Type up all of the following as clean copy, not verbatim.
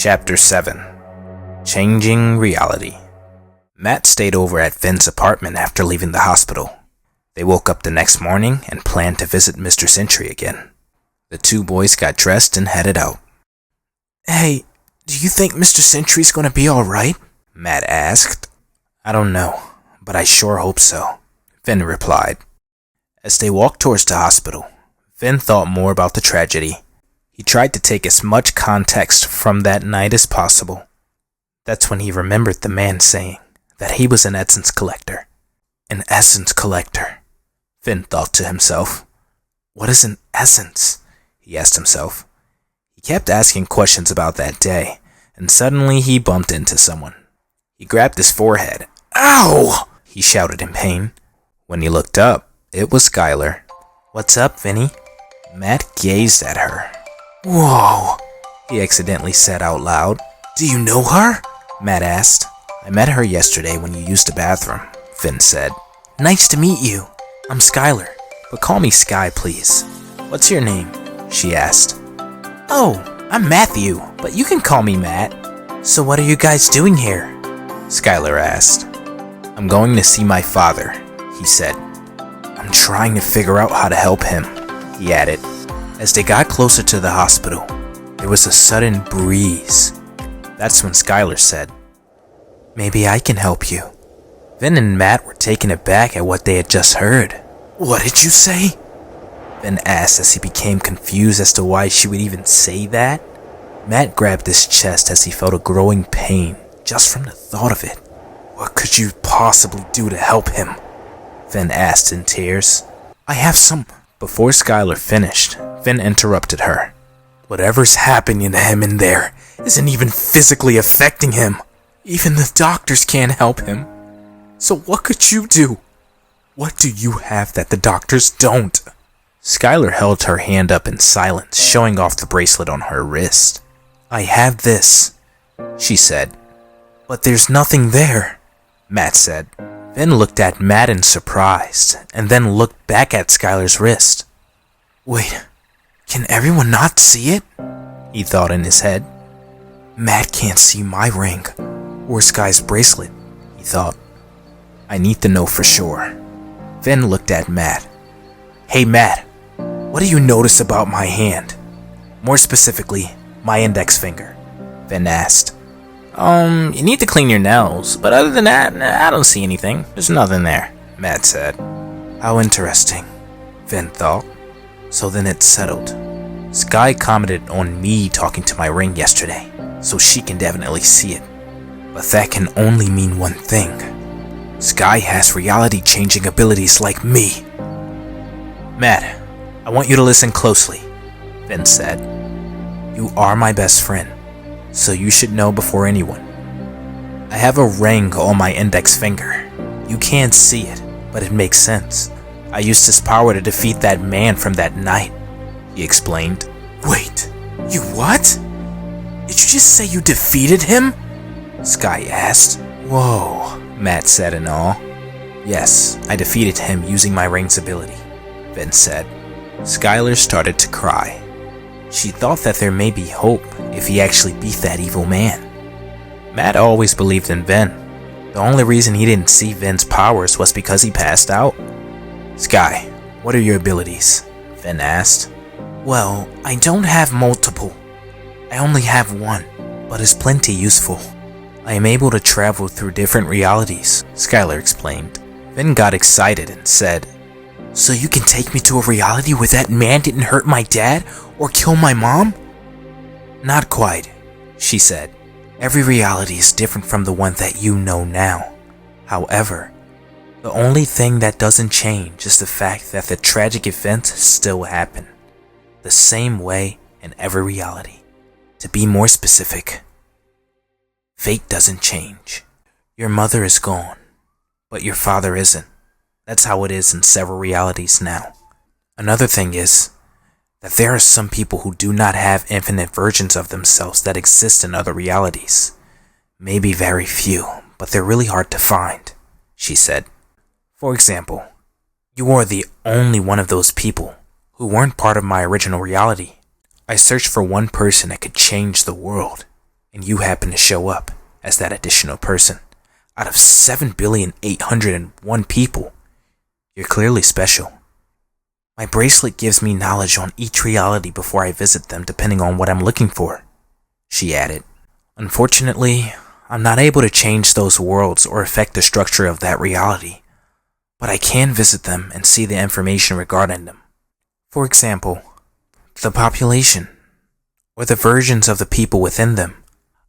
Chapter 7. Changing Reality. Matt stayed over at Finn's apartment after leaving the hospital. They woke up the next morning and planned to visit Mr.Sentury again. The two boys got dressed and headed out. Hey, do you think Mr.Sentury's gonna be alright? Matt asked. I don't know, but I sure hope so, Finn replied. As they walked towards the hospital, Finn thought more about the tragedy. He tried to take as much context from that night as possible. That's when he remembered the man saying that he was an essence collector. An essence collector, Finn thought to himself. What is an essence? He asked himself. He kept asking questions about that day, and suddenly he bumped into someone. He grabbed his forehead. Ow! He shouted in pain. When he looked up, it was Skyler. What's up, Vinny? Matt gazed at her. Whoa, he accidentally said out loud. Do you know her? Matt asked. I met her yesterday when you used the bathroom, Finn said. Nice to meet you. I'm Skyler. But call me Sky, please. What's your name? She asked. Oh, I'm Matthew, but you can call me Matt. So what are you guys doing here? Skyler asked. I'm going to see my father, he said. I'm trying to figure out how to help him, he added. As they got closer to the hospital, there was a sudden breeze. That's when Skyler said, Maybe I can help you. Finn and Matt were taken aback at what they had just heard. What did you say? Finn asked as he became confused as to why she would even say that. Matt grabbed his chest as he felt a growing pain just from the thought of it. What could you possibly do to help him? Finn asked in tears. I have some... Before Skyler finished, Finn interrupted her. Whatever's happening to him in there isn't even physically affecting him. Even the doctors can't help him. So what could you do? What do you have that the doctors don't? Skyler held her hand up in silence, showing off the bracelet on her wrist. I have this, she said. But there's nothing there, Matt said. Finn looked at Matt in surprise, and then looked back at Skyler's wrist. Wait, can everyone not see it? He thought in his head. Matt can't see my ring, or Sky's bracelet, he thought. I need to know for sure. Finn looked at Matt. Hey Matt, what do you notice about my hand? More specifically, my index finger, Finn asked. You need to clean your nails, but other than that, I don't see anything. There's nothing there, Matt said. How interesting, Finn thought. So then it settled. Sky commented on me talking to my ring yesterday, so she can definitely see it. But that can only mean one thing. Sky has reality-changing abilities like me. Matt, I want you to listen closely, Finn said. You are my best friend, so you should know before anyone. I have a ring on my index finger. You can't see it, but it makes sense. I used his power to defeat that man from that night, he explained. Wait, you what? Did you just say you defeated him? Sky asked. Whoa, Matt said in awe. Yes, I defeated him using my ring's ability, Finn said. Skyler started to cry. She thought that there may be hope if he actually beat that evil man. Matt always believed in Vin. The only reason he didn't see Vin's powers was because he passed out. Sky, what are your abilities? Finn asked. Well, I don't have multiple. I only have one, but it's plenty useful. I am able to travel through different realities, Skyler explained. Finn got excited and said, So you can take me to a reality where that man didn't hurt my dad or kill my mom? Not quite, she said. Every reality is different from the one that you know now. However, the only thing that doesn't change is the fact that the tragic events still happen. The same way in every reality. To be more specific, fate doesn't change. Your mother is gone, but your father isn't. That's how it is in several realities now. Another thing is that there are some people who do not have infinite versions of themselves that exist in other realities. Maybe very few, but they're really hard to find, she said. For example, you are the only one of those people who weren't part of my original reality. I searched for one person that could change the world, and you happen to show up as that additional person. Out of 7,801 people, you're clearly special. My bracelet gives me knowledge on each reality before I visit them depending on what I'm looking for, she added. Unfortunately, I'm not able to change those worlds or affect the structure of that reality, but I can visit them and see the information regarding them. For example, the population, or the versions of the people within them.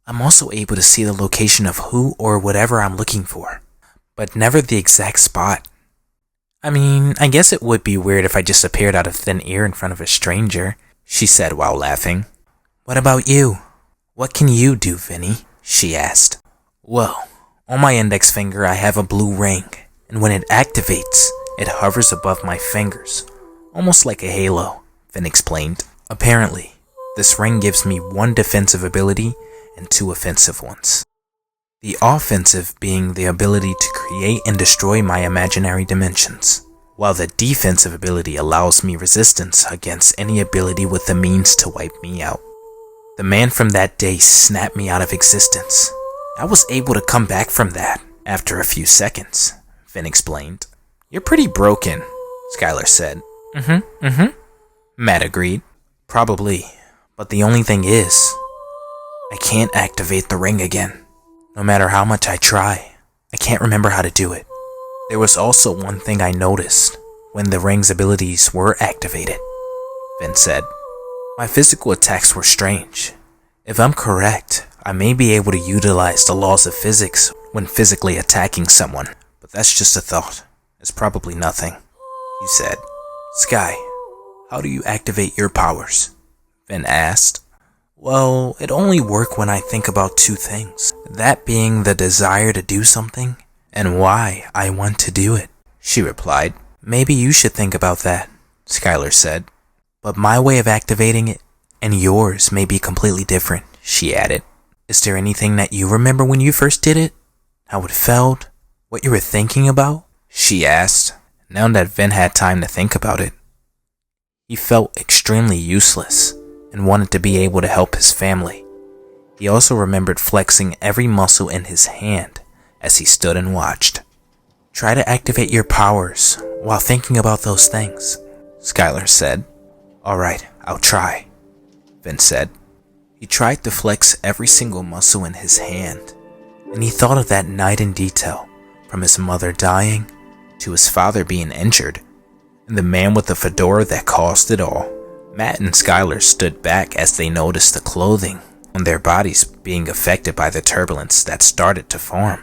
I'm also able to see the location of who or whatever I'm looking for, but never the exact spot. I mean, I guess it would be weird if I just appeared out of thin air in front of a stranger, she said while laughing. What about you? What can you do, Vinny? She asked. Well, on my index finger I have a blue ring, and when it activates, it hovers above my fingers, almost like a halo, Vin explained. Apparently, this ring gives me 1 defensive ability and 2 offensive ones. The offensive being the ability to create and destroy my imaginary dimensions, while the defensive ability allows me resistance against any ability with the means to wipe me out. The man from that day snapped me out of existence. I was able to come back from that after a few seconds, Vin explained. You're pretty broken, Skyler said. Matt agreed. Probably, but the only thing is, I can't activate the ring again. No matter how much I try, I can't remember how to do it. There was also one thing I noticed when the ring's abilities were activated, Vin said. My physical attacks were strange. If I'm correct, I may be able to utilize the laws of physics when physically attacking someone, but that's just a thought. It's probably nothing, he said. Sky, how do you activate your powers? Vin asked. Well, it only works when I think about 2 things. That being the desire to do something, and why I want to do it, she replied. Maybe you should think about that, Skyler said. But my way of activating it, and yours may be completely different, she added. Is there anything that you remember when you first did it? How it felt? What you were thinking about? She asked, now that Vin had time to think about it. He felt extremely useless and wanted to be able to help his family. He also remembered flexing every muscle in his hand as he stood and watched. Try to activate your powers while thinking about those things, Skyler said. Alright, I'll try, Vin said. He tried to flex every single muscle in his hand, and he thought of that night in detail, from his mother dying to his father being injured, and the man with the fedora that caused it all. Matt and Skyler stood back as they noticed the clothing on their bodies being affected by the turbulence that started to form.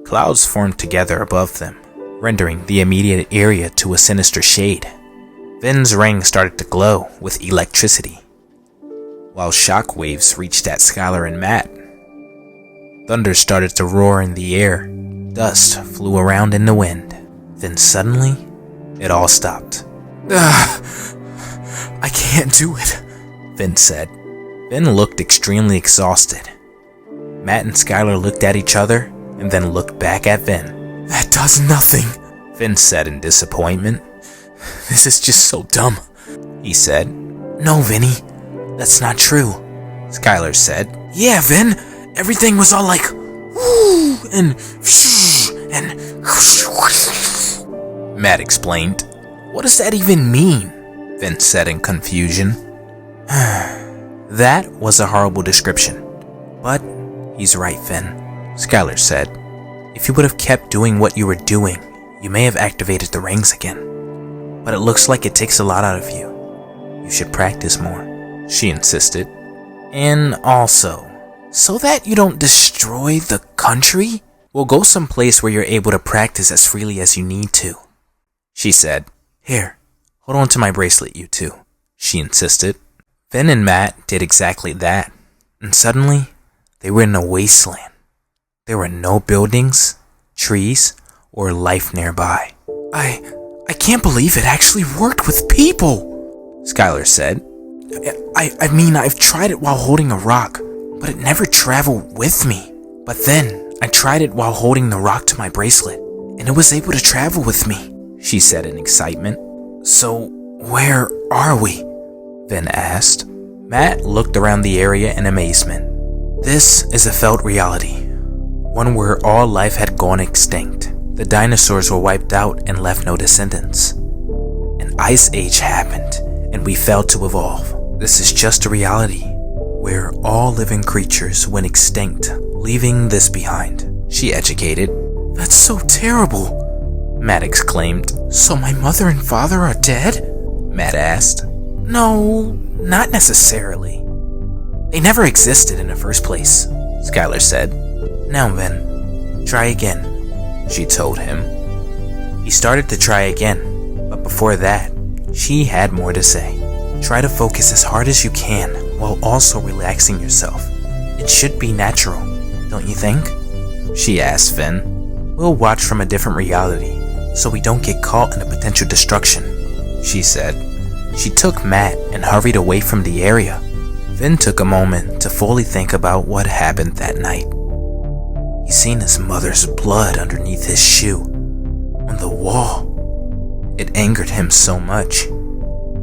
Clouds formed together above them, rendering the immediate area to a sinister shade. Vin's ring started to glow with electricity, while shock waves reached at Skyler and Matt. Thunder started to roar in the air. Dust flew around in the wind. Then suddenly, it all stopped. I can't do it, Vin said. Vin looked extremely exhausted. Matt and Skyler looked at each other and then looked back at Vin. That does nothing, Vin said in disappointment. This is just so dumb, he said. No, Vinny, that's not true, Skyler said. Yeah, Vin, everything was all like, whoo, and Matt explained. What does that even mean? Vin said in confusion. That was a horrible description. But he's right, Vin, Skyler said. If you would have kept doing what you were doing, you may have activated the rings again. But it looks like it takes a lot out of you. You should practice more, she insisted. And also, so that you don't destroy the country, we'll go someplace where you're able to practice as freely as you need to, she said. Here, hold on to my bracelet, you two, she insisted. Vin and Matt did exactly that, and suddenly, they were in a wasteland. There were no buildings, trees, or life nearby. I can't believe it actually worked with people, Skyler said. I mean, I've tried it while holding a rock, but it never traveled with me. But then, I tried it while holding the rock to my bracelet, and it was able to travel with me, she said in excitement. So, where are we? Vin asked. Matt looked around the area in amazement. This is a felt reality, one where all life had gone extinct. The dinosaurs were wiped out and left no descendants. An ice age happened, and we failed to evolve. This is just a reality, where all living creatures went extinct, leaving this behind, she educated. That's so terrible, Matt exclaimed. So my mother and father are dead? Matt asked. No, not necessarily. They never existed in the first place, Skyler said. Now then, try again, she told him. He started to try again, but before that, she had more to say. Try to focus as hard as you can while also relaxing yourself. It should be natural, don't you think? She asked Finn. We'll watch from a different reality, so we don't get caught in a potential destruction, she said. She took Matt and hurried away from the area. Finn took a moment to fully think about what happened that night. He seen his mother's blood underneath his shoe, on the wall. It angered him so much.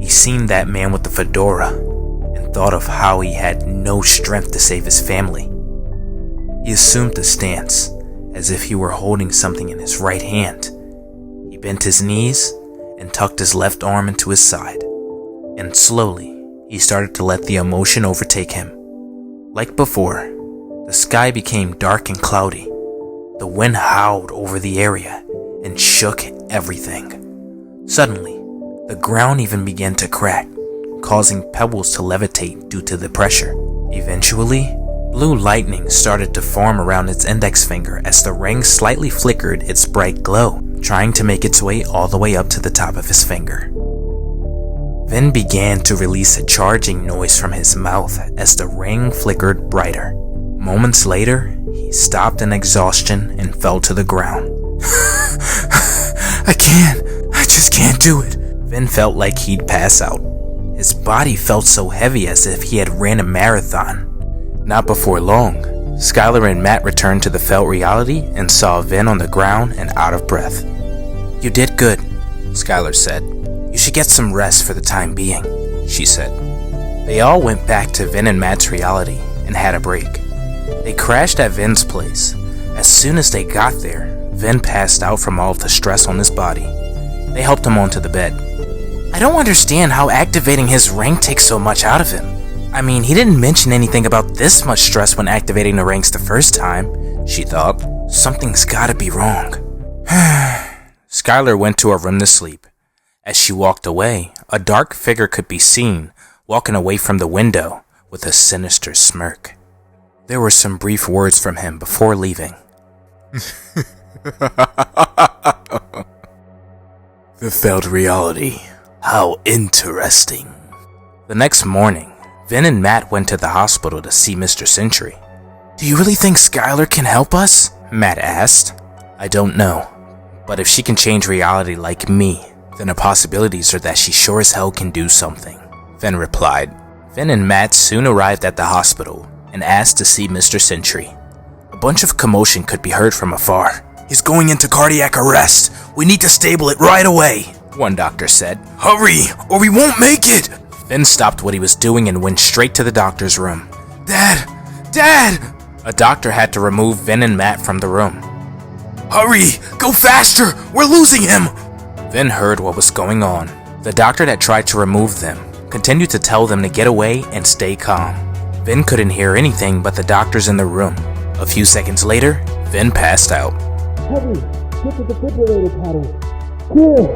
He seen that man with the fedora and thought of how he had no strength to save his family. He assumed a stance, as if he were holding something in his right hand. He bent his knees and tucked his left arm into his side, and slowly he started to let the emotion overtake him. Like before, the sky became dark and cloudy. The wind howled over the area and shook everything. Suddenly, the ground even began to crack, causing pebbles to levitate due to the pressure. Eventually, blue lightning started to form around its index finger as the ring slightly flickered its bright glow, trying to make its way all the way up to the top of his finger. Vin began to release a charging noise from his mouth as the ring flickered brighter. Moments later, he stopped in exhaustion and fell to the ground. I just can't do it. Vin felt like he'd pass out. His body felt so heavy as if he had ran a marathon. Not before long, Skyler and Matt returned to the felt reality and saw Vin on the ground and out of breath. You did good, Skyler said. You should get some rest for the time being, she said. They all went back to Vin and Matt's reality and had a break. They crashed at Vin's place. As soon as they got there, Vin passed out from all of the stress on his body. They helped him onto the bed. I don't understand how activating his ring takes so much out of him. I mean, he didn't mention anything about this much stress when activating the rings the first time, she thought. Something's gotta be wrong. Skyler went to her room to sleep. As she walked away, a dark figure could be seen walking away from the window with a sinister smirk. There were some brief words from him before leaving. The felt reality. How interesting. The next morning, Vin and Matt went to the hospital to see Mr.Sentury. Do you really think Skyler can help us? Matt asked. I don't know, but if she can change reality like me, then the possibilities are that she sure as hell can do something, Vin replied. Vin and Matt soon arrived at the hospital and asked to see Mr.Sentury. A bunch of commotion could be heard from afar. He's going into cardiac arrest. We need to stable it right away, one doctor said. Hurry, or we won't make it. Vin stopped what he was doing and went straight to the doctor's room. Dad! A doctor had to remove Vin and Matt from the room. Hurry, go faster, we're losing him. Vin heard what was going on. The doctor that tried to remove them continued to tell them to get away and stay calm. Vin couldn't hear anything but the doctors in the room. A few seconds later, Vin passed out. Hurry, get the defibrillator paddle. Clear.